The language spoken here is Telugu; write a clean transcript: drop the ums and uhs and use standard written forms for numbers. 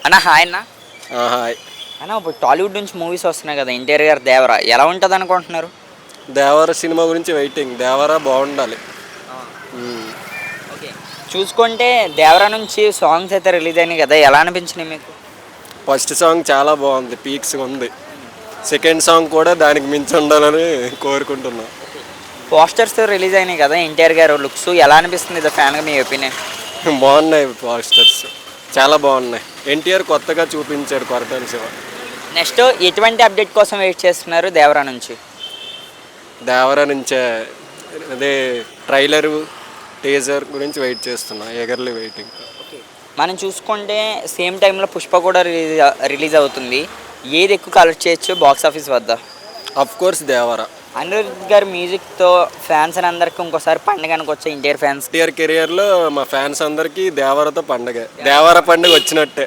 అన్న హాయ్ అన్న. హాయ్. అన్న ఇప్పుడు టాలీవుడ్ నుంచి మూవీస్ వస్తున్నాయి కదా, ఎన్టీఆర్ గారు దేవరా ఎలా ఉంటుంది అనుకుంటున్నారు? దేవర సినిమా గురించి వెయిటింగ్. దేవర బాగుండాలి. ఓకే, చూసుకుంటే దేవరా నుంచి సాంగ్స్ అయితే రిలీజ్ అయినాయి కదా, ఎలా అనిపించినాయి మీకు? ఫస్ట్ సాంగ్ చాలా బాగుంది, పీక్స్ ఉంది. సెకండ్ సాంగ్ కూడా దానికి మించి ఉండాలని కోరుకుంటున్నాం. పోస్టర్స్ రిలీజ్ అయినాయి కదా, ఎన్టీఆర్ గారు లుక్స్ ఎలా అనిపిస్తుంది ఇది ఫ్యాన్గా మీ ఒపీనియన్? బాగున్నాయి పోస్టర్స్, చాలా బాగున్నాయి. ఎన్టీఆర్ కొత్తగా చూపించాడు కొరటాల శివ. నెక్స్ట్ ఎటువంటి అప్డేట్ కోసం వెయిట్ చేస్తున్నారు దేవరా నుంచి? దేవర నుంచే అదే ట్రైలరు టీజర్ గురించి వెయిట్ చేస్తున్నా, ఎగర్లీ వెయిటింగ్. మనం చూసుకుంటే సేమ్ టైంలో పుష్ప కూడా రిలీజ్ అవుతుంది. ఏది ఎక్కువ కలెక్ట్ చేయొచ్చు బాక్స్ ఆఫీస్ వద్ద? అఫ్ కోర్స్ దేవర. అనిరుద్ధ్ గారి మ్యూజిక్తో ఫ్యాన్స్ అని అందరికీ ఇంకోసారి పండుగ అనుకోవచ్చు ఎన్టీఆర్ ఫ్యాన్స్. ఎన్టీఆర్ కెరియర్లో మా ఫ్యాన్స్ అందరికీ దేవరతో పండగ, దేవర పండుగ వచ్చినట్టే.